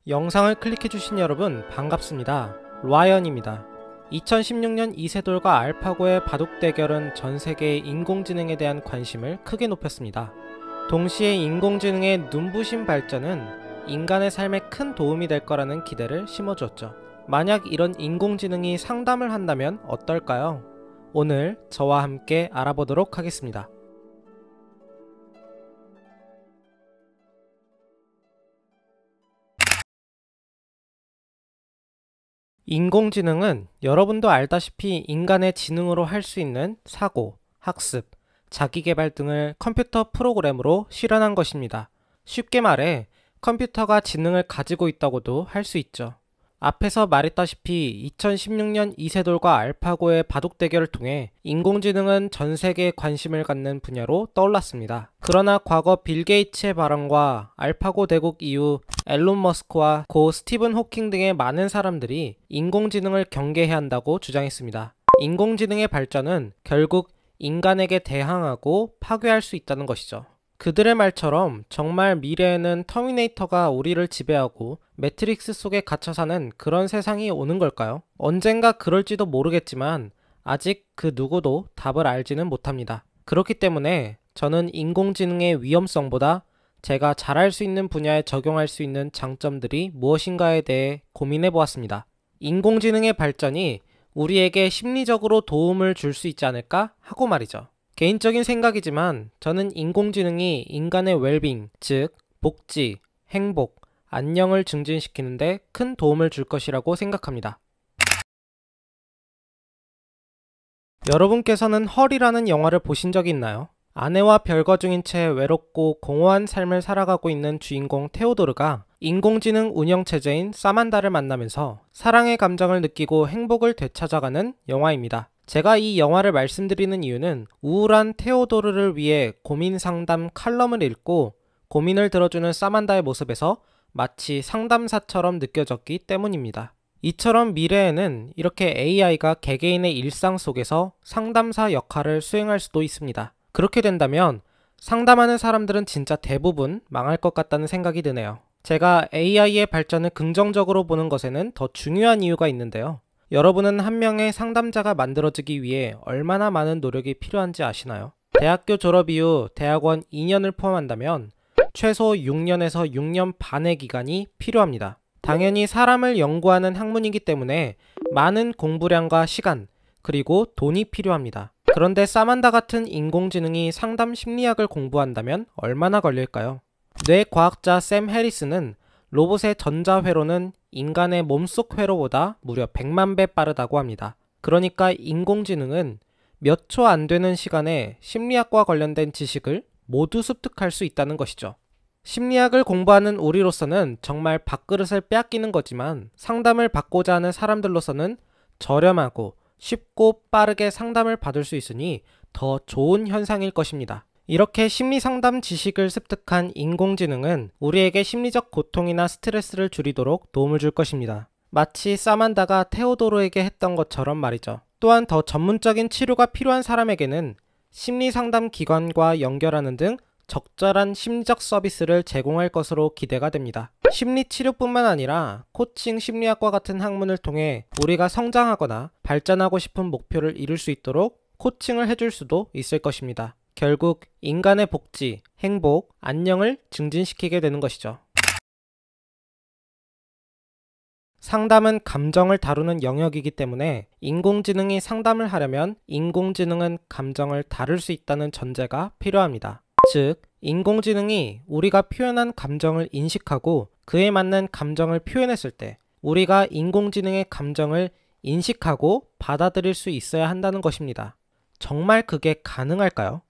영상을 클릭해주신 여러분 반갑습니다. 라이언입니다. 2016년 이세돌과 알파고의 바둑 대결은 전 세계의 인공지능에 대한 관심을 크게 높였습니다. 동시에 인공지능의 눈부신 발전은 인간의 삶에 큰 도움이 될 거라는 기대를 심어주었죠. 만약 이런 인공지능이 상담을 한다면 어떨까요? 오늘 저와 함께 알아보도록 하겠습니다. 인공지능은 여러분도 알다시피 인간의 지능으로 할 수 있는 사고, 학습, 자기계발 등을 컴퓨터 프로그램으로 실현한 것입니다. 쉽게 말해 컴퓨터가 지능을 가지고 있다고도 할 수 있죠. 앞에서 말했다시피 2016년 이세돌과 알파고의 바둑 대결을 통해 인공지능은 전 세계에 관심을 갖는 분야로 떠올랐습니다. 그러나 과거 빌 게이츠의 발언과 알파고 대국 이후 앨런 머스크와 고 스티븐 호킹 등의 많은 사람들이 인공지능을 경계해야 한다고 주장했습니다. 인공지능의 발전은 결국 인간에게 대항하고 파괴할 수 있다는 것이죠. 그들의 말처럼 정말 미래에는 터미네이터가 우리를 지배하고 매트릭스 속에 갇혀 사는 그런 세상이 오는 걸까요? 언젠가 그럴지도 모르겠지만 아직 그 누구도 답을 알지는 못합니다. 그렇기 때문에 저는 인공지능의 위험성보다 제가 잘할 수 있는 분야에 적용할 수 있는 장점들이 무엇인가에 대해 고민해 보았습니다. 인공지능의 발전이 우리에게 심리적으로 도움을 줄 수 있지 않을까 하고 말이죠. 개인적인 생각이지만 저는 인공지능이 인간의 웰빙, 즉 복지, 행복, 안녕을 증진시키는 데 큰 도움을 줄 것이라고 생각합니다. 여러분께서는 헐이라는 영화를 보신 적이 있나요? 아내와 별거 중인 채 외롭고 공허한 삶을 살아가고 있는 주인공 테오도르가 인공지능 운영체제인 사만다를 만나면서 사랑의 감정을 느끼고 행복을 되찾아가는 영화입니다. 제가 이 영화를 말씀드리는 이유는 우울한 테오도르를 위해 고민 상담 칼럼을 읽고 고민을 들어주는 사만다의 모습에서 마치 상담사처럼 느껴졌기 때문입니다. 이처럼 미래에는 이렇게 AI가 개개인의 일상 속에서 상담사 역할을 수행할 수도 있습니다. 그렇게 된다면 상담하는 사람들은 진짜 대부분 망할 것 같다는 생각이 드네요. 제가 AI의 발전을 긍정적으로 보는 것에는 더 중요한 이유가 있는데요. 여러분은 한 명의 상담자가 만들어지기 위해 얼마나 많은 노력이 필요한지 아시나요? 대학교 졸업 이후 대학원 2년을 포함한다면 최소 6년에서 6년 반의 기간이 필요합니다. 당연히 사람을 연구하는 학문이기 때문에 많은 공부량과 시간, 그리고 돈이 필요합니다. 그런데 사만다 같은 인공지능이 상담 심리학을 공부한다면 얼마나 걸릴까요? 뇌과학자 샘 해리스는 로봇의 전자회로는 인간의 몸속 회로보다 무려 100만 배 빠르다고 합니다. 그러니까 인공지능은 몇 초 안 되는 시간에 심리학과 관련된 지식을 모두 습득할 수 있다는 것이죠. 심리학을 공부하는 우리로서는 정말 밥그릇을 빼앗기는 거지만 상담을 받고자 하는 사람들로서는 저렴하고 쉽고 빠르게 상담을 받을 수 있으니 더 좋은 현상일 것입니다. 이렇게 심리상담 지식을 습득한 인공지능은 우리에게 심리적 고통이나 스트레스를 줄이도록 도움을 줄 것입니다. 마치 사만다가 테오도르에게 했던 것처럼 말이죠. 또한 더 전문적인 치료가 필요한 사람에게는 심리상담 기관과 연결하는 등 적절한 심리적 서비스를 제공할 것으로 기대가 됩니다. 심리치료뿐만 아니라 코칭 심리학과 같은 학문을 통해 우리가 성장하거나 발전하고 싶은 목표를 이룰 수 있도록 코칭을 해줄 수도 있을 것입니다. 결국 인간의 복지, 행복, 안녕을 증진시키게 되는 것이죠. 상담은 감정을 다루는 영역이기 때문에 인공지능이 상담을 하려면 인공지능은 감정을 다룰 수 있다는 전제가 필요합니다. 즉, 인공지능이 우리가 표현한 감정을 인식하고 그에 맞는 감정을 표현했을 때 우리가 인공지능의 감정을 인식하고 받아들일 수 있어야 한다는 것입니다. 정말 그게 가능할까요?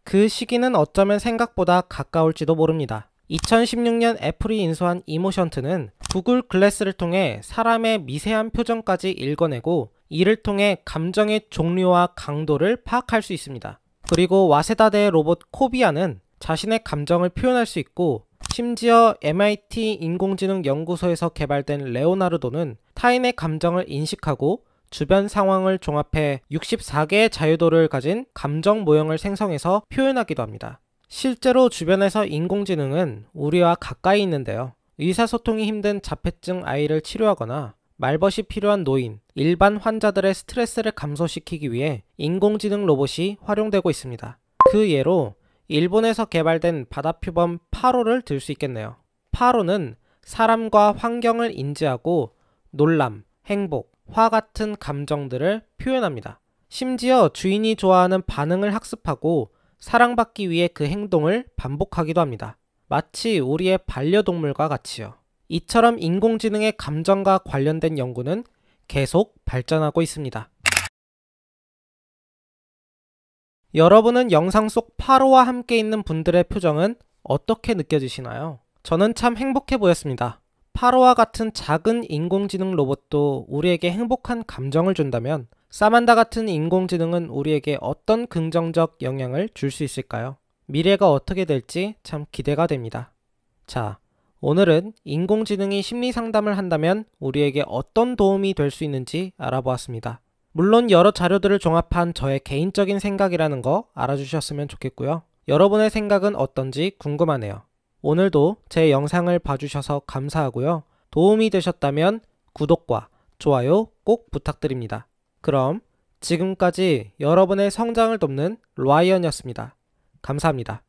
그 시기는 어쩌면 생각보다 가까울지도 모릅니다. 2016년 애플이 인수한 이모션트는 구글 글래스를 통해 사람의 미세한 표정까지 읽어내고 이를 통해 감정의 종류와 강도를 파악할 수 있습니다. 그리고 와세다대의 로봇 코비아는 자신의 감정을 표현할 수 있고 심지어 MIT 인공지능 연구소에서 개발된 레오나르도는 타인의 감정을 인식하고 주변 상황을 종합해 64개의 자유도를 가진 감정 모형을 생성해서 표현하기도 합니다. 실제로 주변에서 인공지능은 우리와 가까이 있는데요. 의사소통이 힘든 자폐증 아이를 치료하거나 말벗이 필요한 노인, 일반 환자들의 스트레스를 감소시키기 위해 인공지능 로봇이 활용되고 있습니다. 그 예로 일본에서 개발된 바다표범 파로를 들 수 있겠네요. 파로는 사람과 환경을 인지하고 놀람, 행복, 화 같은 감정들을 표현합니다. 심지어 주인이 좋아하는 반응을 학습하고 사랑받기 위해 그 행동을 반복하기도 합니다. 마치 우리의 반려동물과 같이요. 이처럼 인공지능의 감정과 관련된 연구는 계속 발전하고 있습니다. 여러분은 영상 속 파로와 함께 있는 분들의 표정은 어떻게 느껴지시나요? 저는 참 행복해 보였습니다. 파로와 같은 작은 인공지능 로봇도 우리에게 행복한 감정을 준다면 사만다 같은 인공지능은 우리에게 어떤 긍정적 영향을 줄 수 있을까요? 미래가 어떻게 될지 참 기대가 됩니다. 자, 오늘은 인공지능이 심리 상담을 한다면 우리에게 어떤 도움이 될 수 있는지 알아보았습니다. 물론 여러 자료들을 종합한 저의 개인적인 생각이라는 거 알아주셨으면 좋겠고요. 여러분의 생각은 어떤지 궁금하네요. 오늘도 제 영상을 봐주셔서 감사하고요. 도움이 되셨다면 구독과 좋아요 꼭 부탁드립니다. 그럼 지금까지 여러분의 성장을 돕는 라이언이었습니다. 감사합니다.